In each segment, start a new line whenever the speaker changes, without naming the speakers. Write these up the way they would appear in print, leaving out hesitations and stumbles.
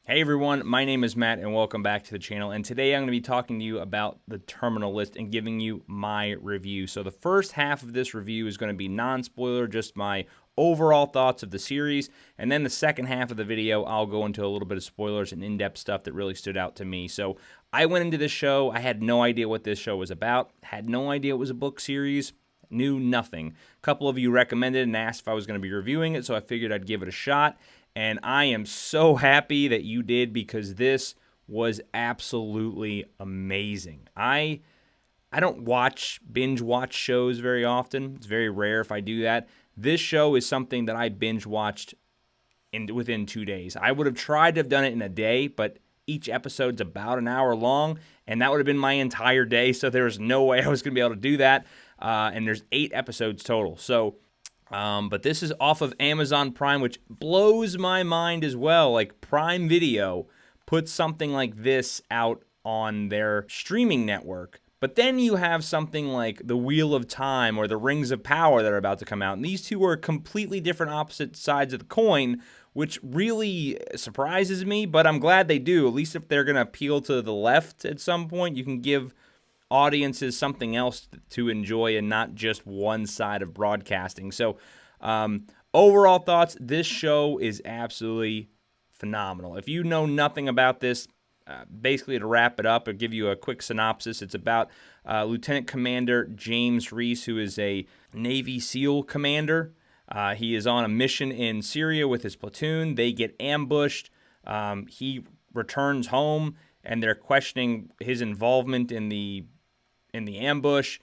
Hey everyone, my name is Matt and welcome back to the channel. And today I'm going to be talking to you about the Terminal List and giving you my review. So the first half of this review is going to be non-spoiler, just my overall thoughts of the series. And then the second half of the video, I'll go into a little bit of spoilers and in-depth stuff that really stood out to me. So I went into this show, I had no idea what this show was about, had no idea it was a book series, knew nothing. A couple of you recommended and asked if I was going to be reviewing it, so I figured I'd give it a shot. And I am so happy that you did because this was absolutely amazing. I don't binge watch shows very often. It's very rare if I do that. This show is something that I binge watched within 2 days. I would have tried to have done it in a day, but each episode's about an hour long, and that would have been my entire day, so there was no way I was going to be able to do that. And there's 8 episodes total. But this is off of Amazon Prime, which blows my mind as well. Like, Prime Video puts something like this out on their streaming network. But then you have something like The Wheel of Time or The Rings of Power that are about to come out. And these two are completely different opposite sides of the coin, which really surprises me. But I'm glad they do. At least if they're going to appeal to the left at some point, you can give audiences something else to enjoy and not just one side of broadcasting. So overall thoughts, this show is absolutely phenomenal. If you know nothing about this, basically to wrap it up or give you a quick synopsis, it's about Lieutenant Commander James Reese, who is a Navy SEAL commander. He is on a mission in Syria with his platoon. They get ambushed. He returns home, and they're questioning his involvement in the ambush,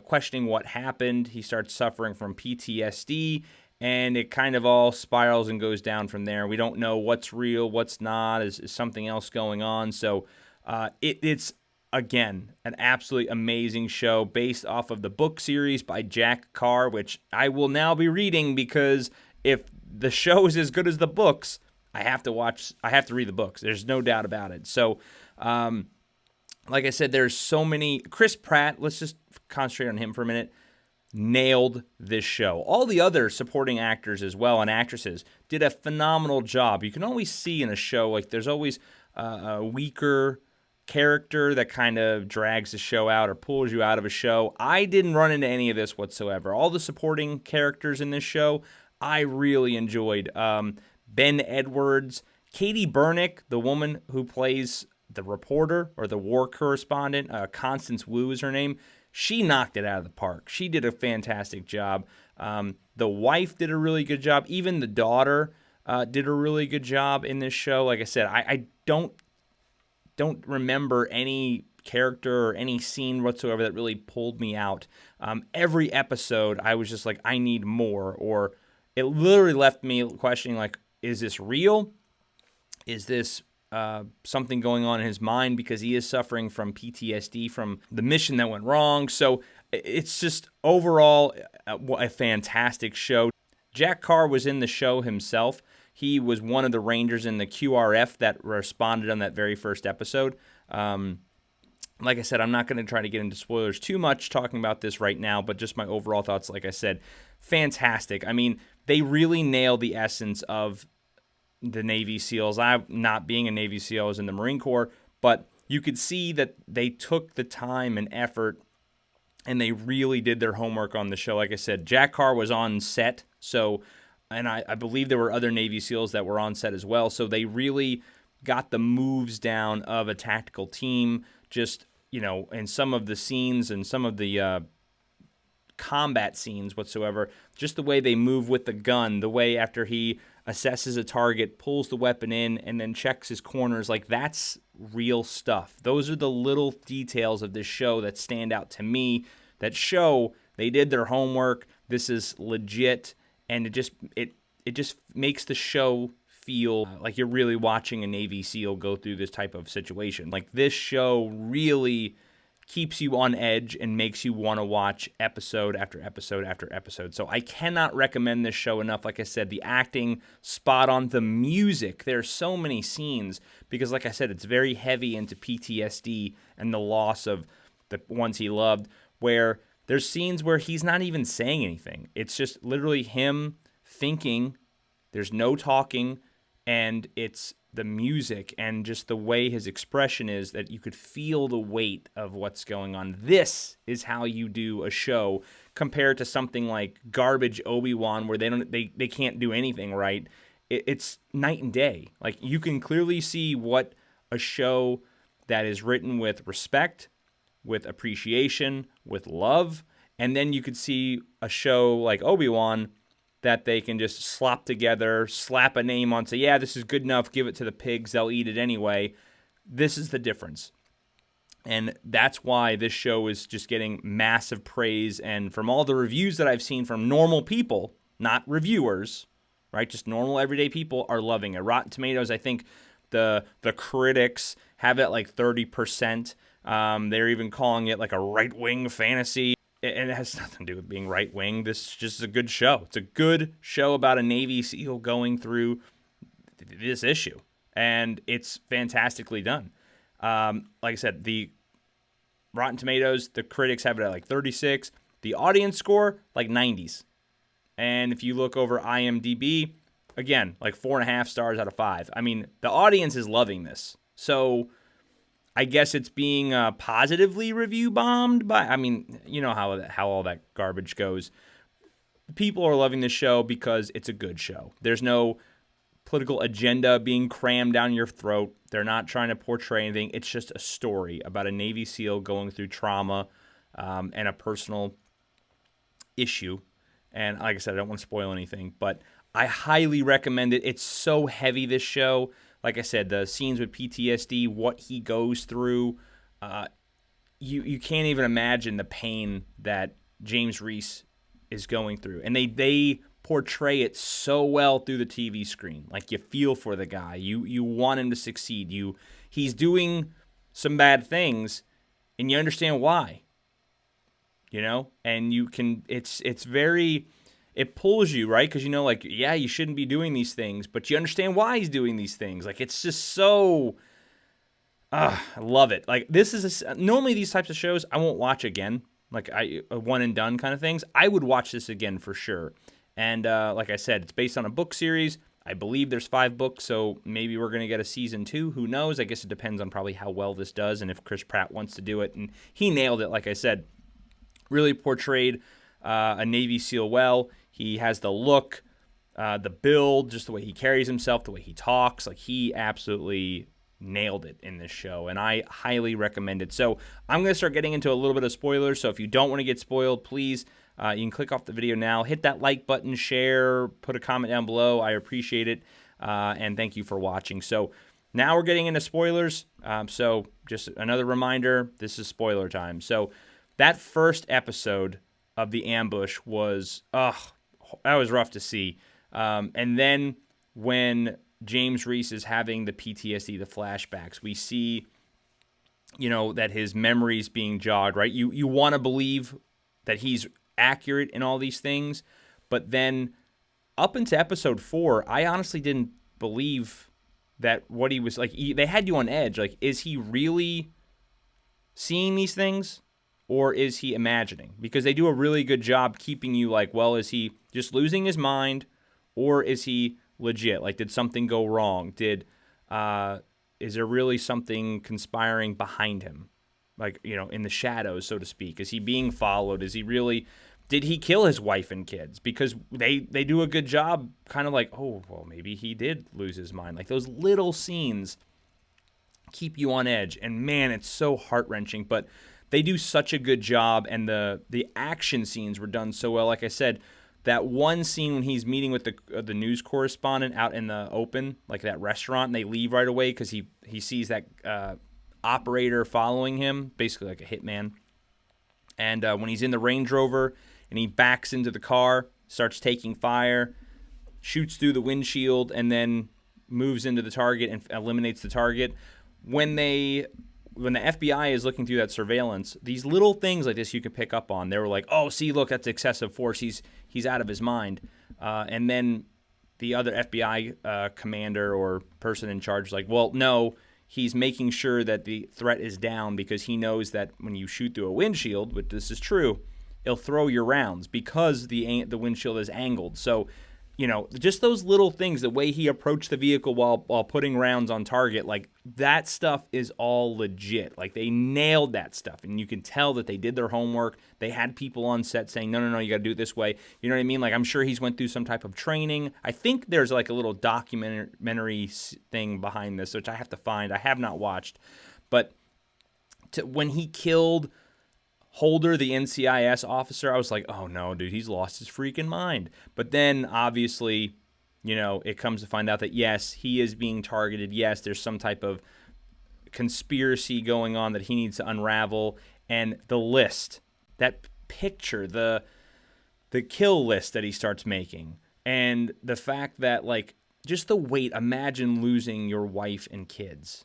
questioning what happened. He starts suffering from PTSD, and it kind of all spirals and goes down from there. We don't know what's real, what's not. Is something else going on? So it's, again, an absolutely amazing show based off of the book series by Jack Carr, which I will now be reading because if the show is as good as the books, I have to read the books. There's no doubt about it. So, like I said, there's so many. Chris Pratt, let's just concentrate on him for a minute, nailed this show. All the other supporting actors as well and actresses did a phenomenal job. You can always see in a show, like, there's always a weaker character that kind of drags the show out or pulls you out of a show. I didn't run into any of this whatsoever. All the supporting characters in this show, I really enjoyed. Ben Edwards, Katie Burnick, the woman who plays the reporter or the war correspondent, Constance Wu is her name. She knocked it out of the park. She did a fantastic job. The wife did a really good job. Even the daughter did a really good job in this show. Like I said, I don't remember any character or any scene whatsoever that really pulled me out. Every episode, I was just like, I need more. Or it literally left me questioning, like, is this real? Is this something going on in his mind, because he is suffering from PTSD from the mission that went wrong. So it's just overall a fantastic show. Jack Carr was in the show himself. He was one of the Rangers in the QRF that responded on that very first episode. Like I said, I'm not going to try to get into spoilers too much talking about this right now, but just my overall thoughts, like I said, fantastic. I mean, they really nail the essence of the Navy SEALs. I, not being a Navy SEAL, I was in the Marine Corps, but you could see that they took the time and effort and they really did their homework on the show. Like I said, Jack Carr was on set, and I believe there were other Navy SEALs that were on set as well, so they really got the moves down of a tactical team, just, in some of the scenes and some of the combat scenes whatsoever, just the way they move with the gun, the way after he assesses a target, pulls the weapon in, and then checks his corners. Like, that's real stuff. Those are the little details of this show that stand out to me, that show they did their homework. This is legit, and it just makes the show feel like you're really watching a Navy SEAL go through this type of situation. Like, this show really keeps you on edge and makes you want to watch episode after episode after episode. So I cannot recommend this show enough. Like I said, the acting, spot on. The music, there are so many scenes because, like I said, it's very heavy into PTSD and the loss of the ones he loved, where there's scenes where he's not even saying anything. It's just literally him thinking. There's no talking, and it's the music and just the way his expression is, that you could feel the weight of what's going on. This is how you do a show compared to something like garbage Obi-Wan, where they can't do anything right. It's night and day. Like, you can clearly see what a show that is written with respect, with appreciation, with love, and then you could see a show like Obi-Wan that they can just slop together, slap a name on, say, yeah, this is good enough, give it to the pigs, they'll eat it anyway. This is the difference. And that's why this show is just getting massive praise. And from all the reviews that I've seen from normal people, not reviewers, right, just normal everyday people, are loving it. Rotten Tomatoes, I think the critics have it at like 30%. They're even calling it like a right-wing fantasy. And it has nothing to do with being right-wing. This is just a good show. It's a good show about a Navy SEAL going through this issue. And it's fantastically done. Like I said, the Rotten Tomatoes, the critics have it at like 36. The audience score, like 90s. And if you look over IMDb, again, like 4.5 stars out of 5. I mean, the audience is loving this. So I guess it's being positively review bombed by, I mean, you know how all that garbage goes. People are loving this show because it's a good show. There's no political agenda being crammed down your throat. They're not trying to portray anything. It's just a story about a Navy SEAL going through trauma and a personal issue. And like I said, I don't want to spoil anything, but I highly recommend it. It's so heavy, this show. Like I said, the scenes with PTSD, what he goes through, you can't even imagine the pain that James Reese is going through. And they portray it so well through the TV screen. Like, you feel for the guy. You want him to succeed. He's doing some bad things, and you understand why. You know? And you can, it's very, it pulls you, right? Because, you know, like, yeah, you shouldn't be doing these things, but you understand why he's doing these things. Like, it's just so, I love it. Like, this is, normally these types of shows, I won't watch again. Like, a one and done kind of things. I would watch this again for sure. And like I said, it's based on a book series. I believe there's 5 books, so maybe we're going to get a season 2. Who knows? I guess it depends on probably how well this does and if Chris Pratt wants to do it. And he nailed it, like I said. Really portrayed a Navy SEAL well. He has the look, the build, just the way he carries himself, the way he talks. Like, he absolutely nailed it in this show, and I highly recommend it. So I'm going to start getting into a little bit of spoilers, so if you don't want to get spoiled, please, you can click off the video now, hit that like button, share, put a comment down below. I appreciate it, and thank you for watching. So now we're getting into spoilers, so just another reminder, this is spoiler time. So that first episode of The Ambush was, that was rough to see. And then when James Reese is having the PTSD, the flashbacks, we see, you know, that his memory's being jogged, right? You want to believe that he's accurate in all these things, but then up into episode 4, I honestly didn't believe that what he was, like, they had you on edge. Like, is he really seeing these things? Or is he imagining? Because they do a really good job keeping you like, well, is he just losing his mind? Or is he legit? Like, did something go wrong? Is there really something conspiring behind him? Like, you know, in the shadows, so to speak. Is he being followed? Did he kill his wife and kids? Because they do a good job kind of like, oh, well, maybe he did lose his mind. Like, those little scenes keep you on edge. And man, it's so heart-wrenching. But they do such a good job, and the action scenes were done so well. Like I said, that one scene when he's meeting with the news correspondent out in the open, like that restaurant, and they leave right away because he sees that operator following him, basically like a hitman. And when he's in the Range Rover and he backs into the car, starts taking fire, shoots through the windshield, and then moves into the target and eliminates the target. When the FBI is looking through that surveillance, these little things like this you can pick up on. They were like, oh, see, look, that's excessive force. He's out of his mind. And then the other FBI commander or person in charge is like, well, no, he's making sure that the threat is down because he knows that when you shoot through a windshield, which this is true, it'll throw your rounds because the windshield is angled. So you know, just those little things, the way he approached the vehicle while putting rounds on target, like that stuff is all legit. Like they nailed that stuff, and you can tell that they did their homework. They had people on set saying, no, you got to do it this way. You know what I mean? Like I'm sure he's went through some type of training. I think there's like a little documentary thing behind this, which I have to find. I have not watched, but when he killed Holder, the NCIS officer, I was like, oh no, dude, he's lost his freaking mind. But then obviously, you know, it comes to find out that yes, he is being targeted. Yes, there's some type of conspiracy going on that he needs to unravel. And the list, that picture, the kill list that he starts making, and the fact that, like, just the weight, imagine losing your wife and kids,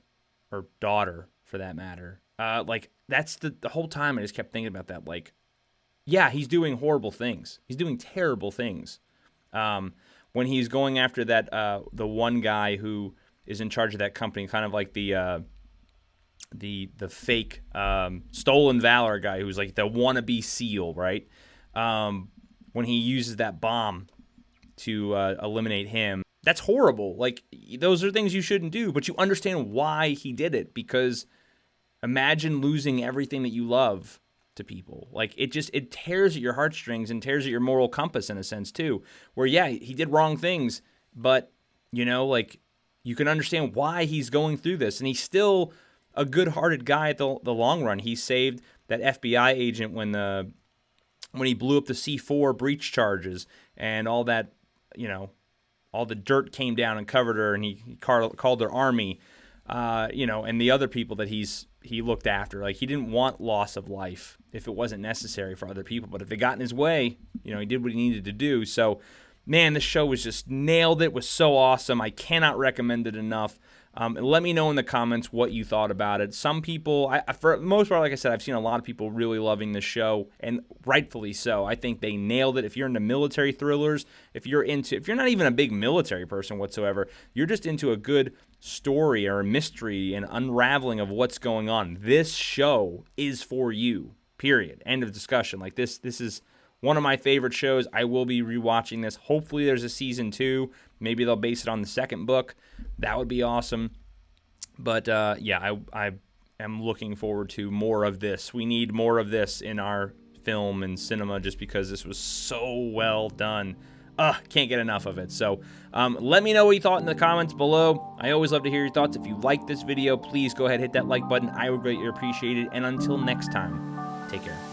or daughter for that matter. Like, that's the whole time I just kept thinking about that. Like, yeah, he's doing horrible things. He's doing terrible things. When he's going after that, the one guy who is in charge of that company, kind of like the fake Stolen Valor guy who's like the wannabe SEAL, right? When he uses that bomb to eliminate him, that's horrible. Like, those are things you shouldn't do, but you understand why he did it, because imagine losing everything that you love to people. Like, it tears at your heartstrings and tears at your moral compass in a sense too, where yeah, he did wrong things, but you know, like, you can understand why he's going through this, and he's still a good-hearted guy at the long run. He saved that FBI agent when he blew up the C4 breach charges and all that, you know, all the dirt came down and covered her, and he called their army, you know, and the other people that he looked after. Like, he didn't want loss of life if it wasn't necessary for other people, but if it got in his way, you know, he did what he needed to do. So, man, this show was just nailed. It was so awesome. I cannot recommend it enough. Let me know in the comments what you thought about it. Some people, for the most part, like I said, I've seen a lot of people really loving this show, and rightfully so. I think they nailed it. If you're into military thrillers, if you're not even a big military person whatsoever, you're just into a good story or a mystery and unraveling of what's going on, this show is for you, period. End of discussion. Like, this is one of my favorite shows. I will be rewatching this. Hopefully there's a season 2. Maybe they'll base it on the second book. That would be awesome. But yeah, I am looking forward to more of this. We need more of this in our film and cinema, just because this was so well done. Can't get enough of it. So let me know what you thought in the comments below. I always love to hear your thoughts. If you like this video, please go ahead, hit that like button. I would greatly appreciate it. And until next time, take care.